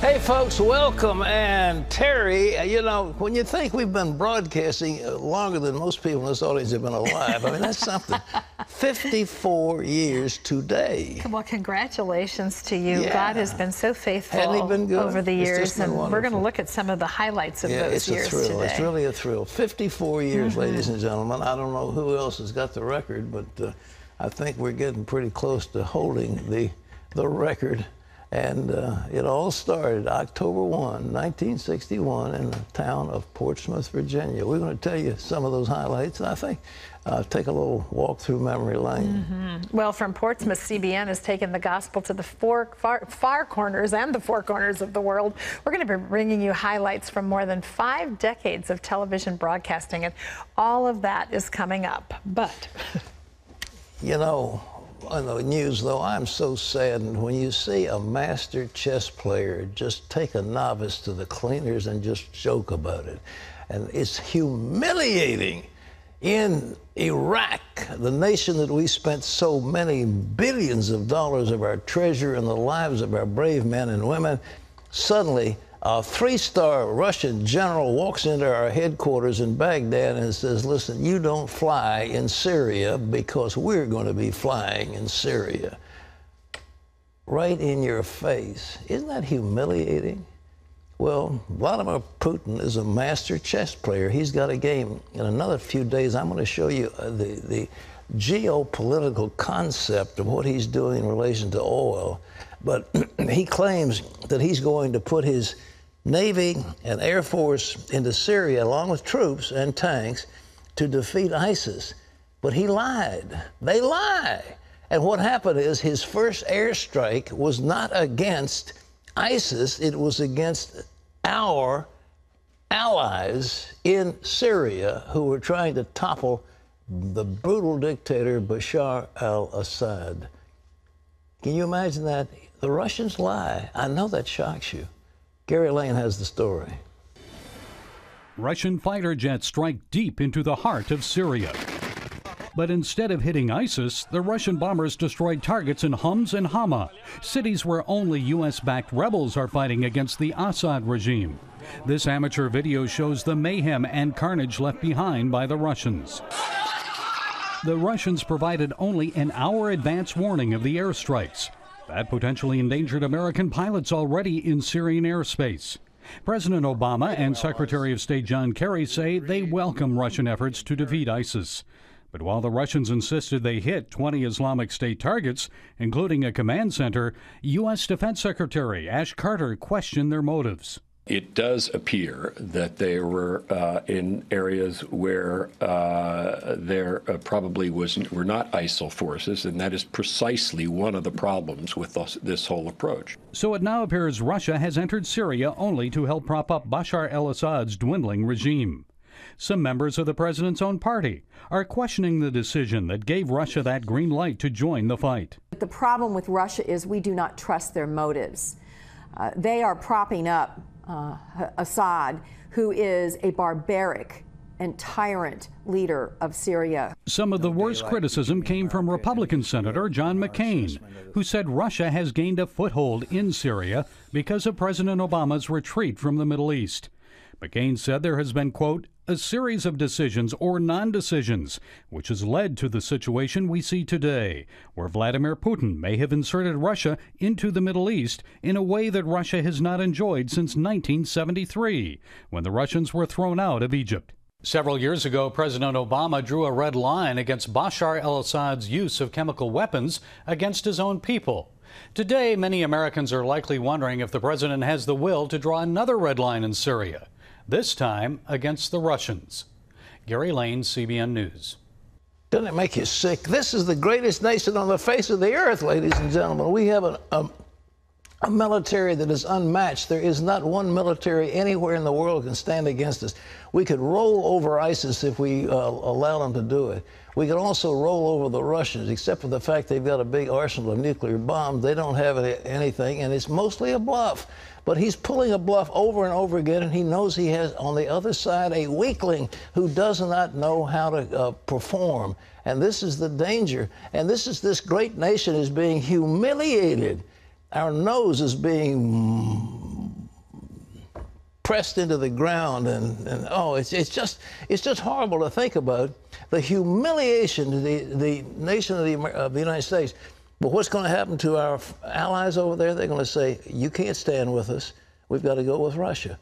Hey, folks, welcome. And Terry, you know, when you think we've been broadcasting longer than most people in this audience have been alive, I mean, that's something. 54 years today. Well, congratulations to you. Yeah. God has been so faithful Hasn't he been good? over the years, and wonderful. we're going to look at some of the highlights of those years it's a thrill. today. It's really a thrill. 54 years, ladies and gentlemen. I don't know who else has got the record, but I think we're getting pretty close to holding the record. And it all started October 1, 1961, in the town of Portsmouth, Virginia. We're going to tell you some of those highlights, and I think take a little walk through memory lane. Well, from Portsmouth, CBN has taken the gospel to the far corners and the four corners of the world. We're going to be bringing you highlights from more than 5 decades of television broadcasting, and all of that is coming up. But, you know, on the news, though, I'm so saddened when you see a master chess player just take a novice to the cleaners and just joke about it. And it's humiliating. In Iraq, the nation that we spent so many billions of dollars of our treasure and the lives of our brave men and women, suddenly a 3-star Russian general walks into our headquarters in Baghdad and says, listen, you don't fly in Syria because we're going to be flying in Syria. Right in your face. Isn't that humiliating? Well, Vladimir Putin is a master chess player. He's got a game. In another few days, I'm going to show you the geopolitical concept of what he's doing in relation to oil. But he claims that he's going to put his Navy and Air Force into Syria, along with troops and tanks, to defeat ISIS. But he lied. They lie. And what happened is his first airstrike was not against ISIS. It was against our allies in Syria who were trying to topple the brutal dictator Bashar al-Assad. Can you imagine that? The Russians lie. I know that shocks you. Gary Lane has the story. Russian fighter jets strike deep into the heart of Syria. But instead of hitting ISIS, the Russian bombers destroyed targets in Homs and Hama, cities where only U.S.-backed rebels are fighting against the Assad regime. This amateur video shows the mayhem and carnage left behind by the Russians. The Russians provided only an hour advance warning of the airstrikes. That potentially endangered American pilots already in Syrian airspace. President Obama and Secretary of State John Kerry say they welcome Russian efforts to defeat ISIS. But while the Russians insisted they hit 20 Islamic State targets, including a command center, U.S. Defense Secretary Ash Carter questioned their motives. It does appear that they were in areas where there probably were not ISIL forces, and that is precisely one of the problems with this whole approach. So it now appears Russia has entered Syria only to help prop up Bashar al-Assad's dwindling regime. Some members of the president's own party are questioning the decision that gave Russia that green light to join the fight. The problem with Russia is we do not trust their motives. They are propping up Assad, who is a barbaric and tyrant leader of Syria. Some of the worst criticism came from Republican Senator John McCain, who said Russia has gained a foothold in Syria because of President Obama's retreat from the Middle East. McCain said there has been, quote, a series of decisions or non-decisions which has led to the situation we see today, where Vladimir Putin may have inserted Russia into the Middle East in a way that Russia has not enjoyed since 1973, when the Russians were thrown out of Egypt. Several years ago, President Obama drew a red line against Bashar al-Assad's use of chemical weapons against his own people. Today, many Americans are likely wondering if the president has the will to draw another red line in Syria, this time against the Russians. Gary Lane, CBN News. Doesn't it make you sick? This is the greatest nation on the face of the earth, ladies and gentlemen. We have a military that is unmatched. There is not one military anywhere in the world can stand against us. We could roll over ISIS if we allow them to do it. We could also roll over the Russians, except for the fact they've got a big arsenal of nuclear bombs. They don't have anything, and it's mostly a bluff. But he's pulling a bluff over and over again, and he knows he has on the other side a weakling who does not know how to perform. And this is the danger. And this great nation is being humiliated. Our nose is being pressed into the ground, and oh, it's just horrible to think about the humiliation to the nation of the United States. But what's going to happen to our allies over there? They're going to say, you can't stand with us. We've got to go with Russia.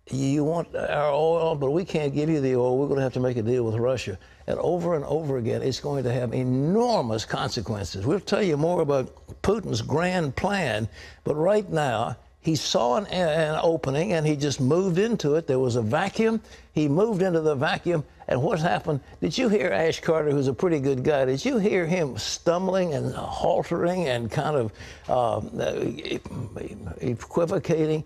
You want our oil, but we can't give you the oil. We're going to have to make a deal with Russia. And over again, it's going to have enormous consequences. We'll tell you more about Putin's grand plan, but right now, he saw an opening, and he just moved into it. There was a vacuum. He moved into the vacuum, and what happened? Did you hear Ash Carter, who's a pretty good guy, did you hear him stumbling and haltering and kind of equivocating?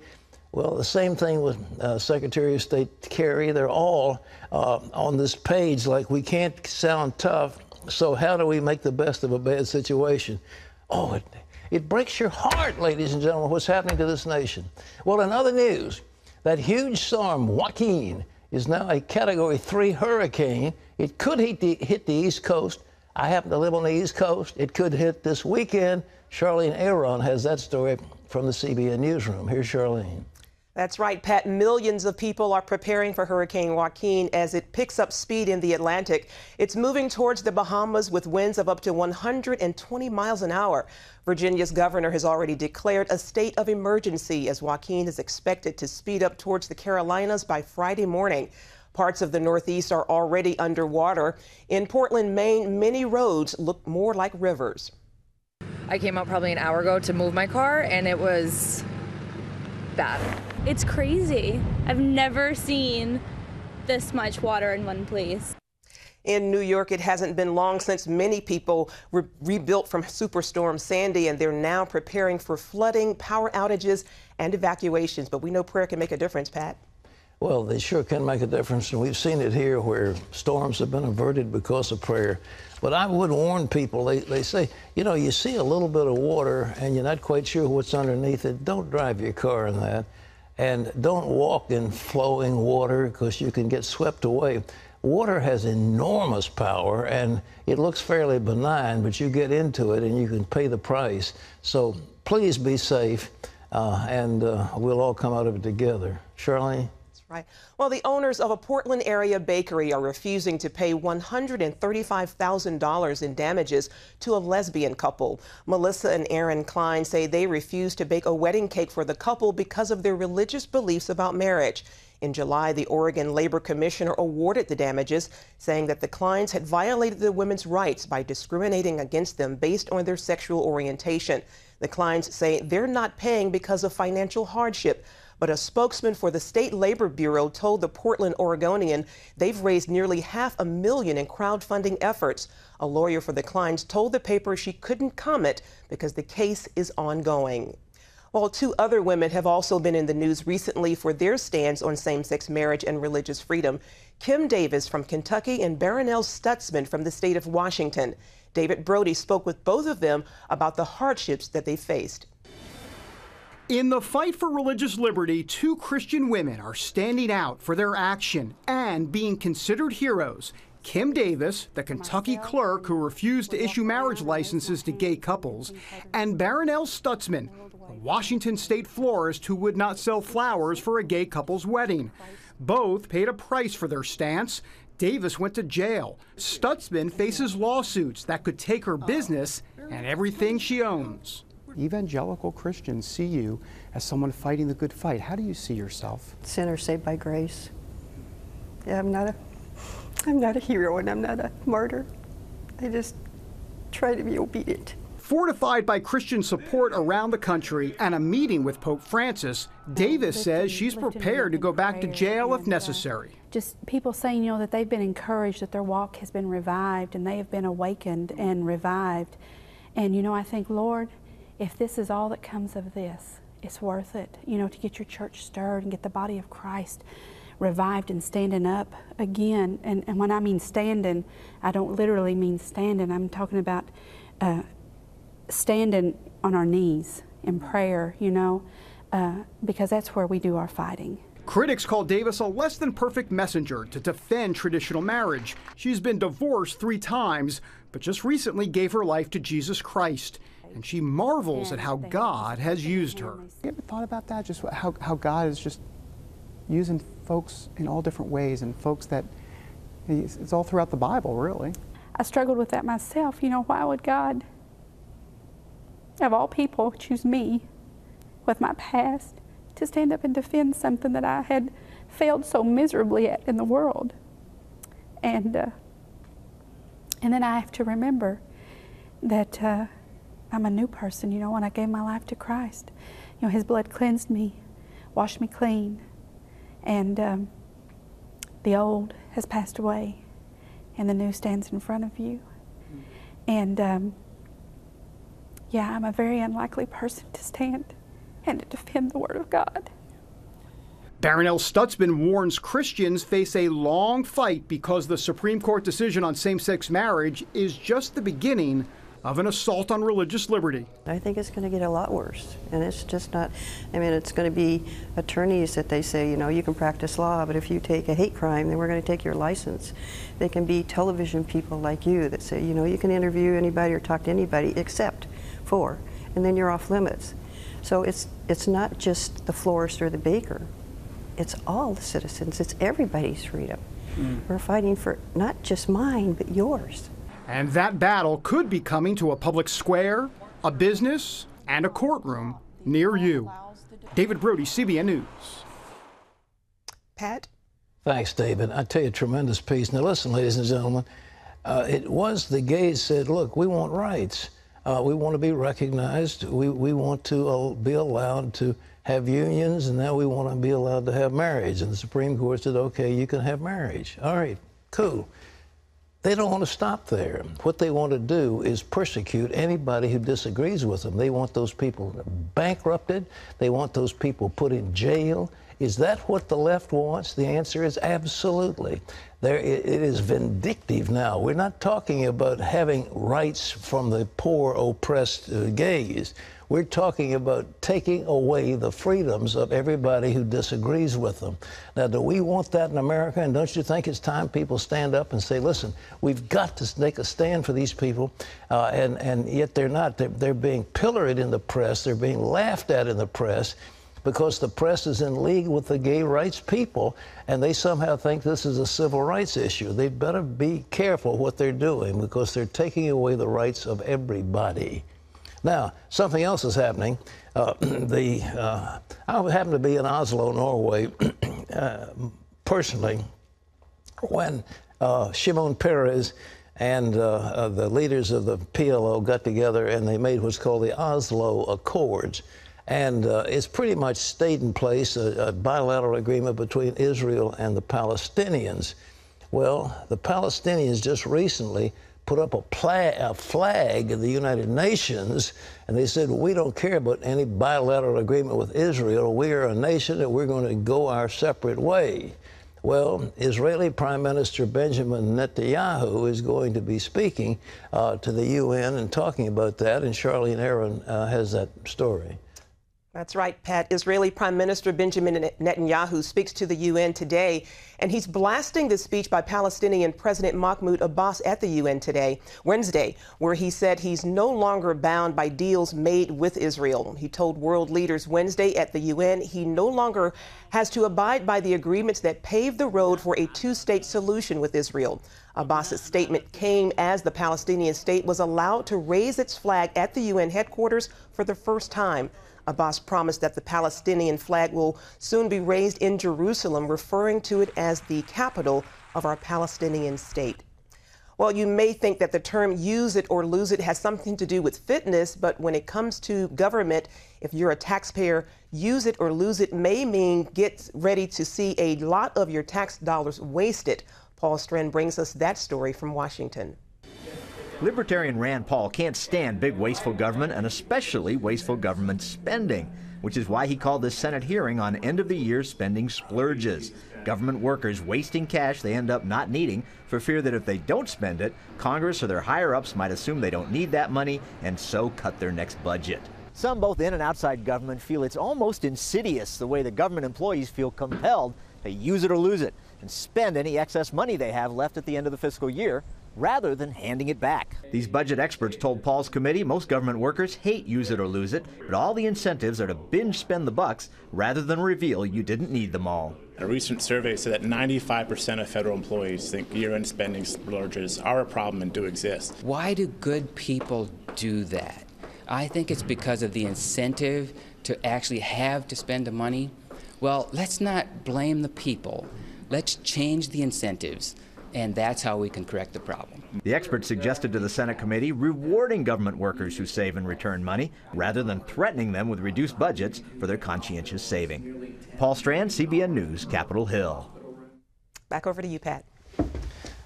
Well, the same thing with Secretary of State Kerry. They're all on this page like, we can't sound tough, so how do we make the best of a bad situation? Oh, it breaks your heart, ladies and gentlemen, what's happening to this nation. Well, in other news, that huge storm, Joaquin, is now a Category 3 hurricane. It could hit the East Coast. I happen to live on the East Coast. It could hit this weekend. Charlene Aaron has that story from the CBN Newsroom. Here's Charlene. That's right, Pat. Millions of people are preparing for Hurricane Joaquin as it picks up speed in the Atlantic. It's moving towards the Bahamas with winds of up to 120 miles an hour. Virginia's governor has already declared a state of emergency as Joaquin is expected to speed up towards the Carolinas by Friday morning. Parts of the Northeast are already underwater. In Portland, Maine, many roads look more like rivers. I came out probably an hour ago to move my car, and it was bad. It's crazy. I've never seen this much water in one place. In New York, it hasn't been long since many people were rebuilt from Superstorm Sandy, and they're now preparing for flooding, power outages, and evacuations. But we know prayer can make a difference, Pat. Well, they sure can make a difference, and we've seen it here where storms have been averted because of prayer. But I would warn people, they say, you know, you see a little bit of water and you're not quite sure what's underneath it. Don't drive your car in that. And don't walk in flowing water because you can get swept away. Water has enormous power, and it looks fairly benign, but you get into it and you can pay the price. So please be safe, and we'll all come out of it together. Charlene? Right. Well, the owners of a Portland area bakery are refusing to pay $135,000 in damages to a lesbian couple. Melissa and Aaron Klein say they refused to bake a wedding cake for the couple because of their religious beliefs about marriage. In July, the Oregon Labor Commissioner awarded the damages, saying that the Kleins had violated the women's rights by discriminating against them based on their sexual orientation. The Kleins say they're not paying because of financial hardship. But a spokesman for the State Labor Bureau told the Portland Oregonian they've raised nearly $500,000 in crowdfunding efforts. A lawyer for the Kleins told the paper she couldn't comment because the case is ongoing. Well, two other women have also been in the news recently for their stands on same-sex marriage and religious freedom. Kim Davis from Kentucky and Barronelle Stutzman from the state of Washington. David Brody spoke with both of them about the hardships that they faced. In the fight for religious liberty, two Christian women are standing out for their action and being considered heroes. Kim Davis, the Kentucky clerk who refused to issue marriage licenses to gay couples, and Barronelle Stutzman, a Washington state florist who would not sell flowers for a gay couple's wedding. Both paid a price for their stance. Davis went to jail. Stutzman faces lawsuits that could take her business and everything she owns. Evangelical Christians see you as someone fighting the good fight. How do you see yourself? Sinner saved by grace. Yeah, I'm not a hero and I'm not a martyr. I just try to be obedient. Fortified by Christian support around the country and a meeting with Pope Francis, Davis says she's prepared to go back to jail if necessary. Just people saying, you know, that they've been encouraged, that their walk has been revived and they have been awakened and revived. And, you know, I think, Lord, if this is all that comes of this, it's worth it, you know, to get your church stirred and get the body of Christ revived and standing up again. And when I mean standing, I don't literally mean standing. I'm talking about standing on our knees in prayer, you know, because that's where we do our fighting. Critics call Davis a less than perfect messenger to defend traditional marriage. She's been divorced 3 times, but just recently gave her life to Jesus Christ. And she marvels at how God has used her. You ever thought about that? Just how God has just using folks in all different ways, and folks that, it's all throughout the Bible, really. I struggled with that myself. You know, why would God, of all people, choose me with my past to stand up and defend something that I had failed so miserably at in the world? And then I have to remember that I'm a new person, you know, when I gave my life to Christ. You know, His blood cleansed me, washed me clean, and the old has passed away, and the new stands in front of you. And yeah, I'm a very unlikely person to stand and to defend the Word of God. Barronelle Stutzman warns Christians face a long fight because the Supreme Court decision on same-sex marriage is just the beginning of an assault on religious liberty. I think it's going to get a lot worse, and it's just not, I mean, it's going to be attorneys that they say, you know, you can practice law, but if you take a hate crime, then we're going to take your license. They can be television people like you that say, you know, you can interview anybody or talk to anybody except for, and then you're off limits. So it's not just the florist or the baker. It's all the citizens. It's everybody's freedom. We're fighting for not just mine, but yours. And that battle could be coming to a public square, a business, and a courtroom near you. David Brody, CBN News. Pat? Thanks, David. I tell you, tremendous piece. Now listen, ladies and gentlemen, it was the gays said, look, we want rights. We want to be recognized. We want to be allowed to have unions, and now we want to be allowed to have marriage. And the Supreme Court said, okay, you can have marriage. All right, cool. They don't want to stop there. What they want to do is persecute anybody who disagrees with them. They want those people bankrupted. They want those people put in jail. Is that what the left wants? The answer is absolutely. It is vindictive now. We're not talking about having rights from the poor, oppressed gays. We're talking about taking away the freedoms of everybody who disagrees with them. Now, do we want that in America? And don't you think it's time people stand up and say, listen, we've got to make a stand for these people, and yet they're not. They're being pilloried in the press. They're being laughed at in the press because the press is in league with the gay rights people, and they somehow think this is a civil rights issue. They better be careful what they're doing because they're taking away the rights of everybody. Now, something else is happening. I happened to be in Oslo, Norway, personally, when Shimon Peres and the leaders of the PLO got together and they made what's called the Oslo Accords. And it's pretty much stayed in place, a bilateral agreement between Israel and the Palestinians. Well, the Palestinians just recently put up a flag in the United Nations, and they said, well, we don't care about any bilateral agreement with Israel. We are a nation, and we're going to go our separate way. Well, Israeli Prime Minister Benjamin Netanyahu is going to be speaking to the UN and talking about that, and Charlene Aaron has that story. That's right, Pat. Israeli Prime Minister Benjamin Netanyahu speaks to the UN today, and he's blasting the speech by Palestinian President Mahmoud Abbas at the UN today, Wednesday, where he said he's no longer bound by deals made with Israel. He told world leaders Wednesday at the UN he no longer has to abide by the agreements that paved the road for a two-state solution with Israel. Abbas's statement came as the Palestinian state was allowed to raise its flag at the UN headquarters for the first time. Abbas promised that the Palestinian flag will soon be raised in Jerusalem, referring to it as the capital of our Palestinian state. Well, you may think that the term use it or lose it has something to do with fitness, but when it comes to government, if you're a taxpayer, use it or lose it may mean get ready to see a lot of your tax dollars wasted. Paul Strand brings us that story from Washington. Libertarian Rand Paul can't stand big wasteful government, and especially wasteful government spending, which is why he called this Senate hearing on end-of-the-year spending splurges. Government workers wasting cash they end up not needing for fear that if they don't spend it, Congress or their higher-ups might assume they don't need that money and so cut their next budget. Some both in and outside government feel it's almost insidious the way the government employees feel compelled to use it or lose it and spend any excess money they have left at the end of the fiscal year rather than handing it back. These budget experts told Paul's committee most government workers hate use it or lose it, but all the incentives are to binge spend the bucks rather than reveal you didn't need them all. A recent survey said that 95% of federal employees think year-end spending splurges are a problem and do exist. Why do good people do that? I think it's because of the incentive to actually have to spend the money. Well, let's not blame the people. Let's change the incentives, and that's how we can correct the problem. The experts suggested to the Senate committee rewarding government workers who save and return money rather than threatening them with reduced budgets for their conscientious saving. Paul Strand, CBN News, Capitol Hill. Back over to you, Pat.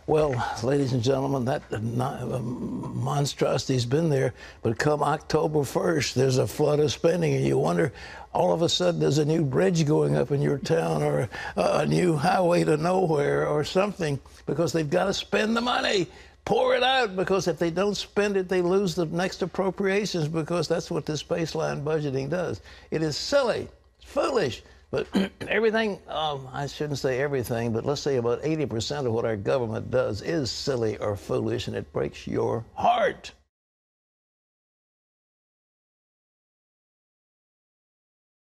Well, ladies and gentlemen, that monstrosity's been there, but come October 1st, there's a flood of spending, and you wonder, all of a sudden, there's a new bridge going up in your town or a new highway to nowhere or something, because they've got to spend the money. Pour it out, because if they don't spend it, they lose the next appropriations, because that's what this baseline budgeting does. It is silly, it's foolish. But everything, I shouldn't say everything, but let's say about 80% of what our government does is silly or foolish, and it breaks your heart.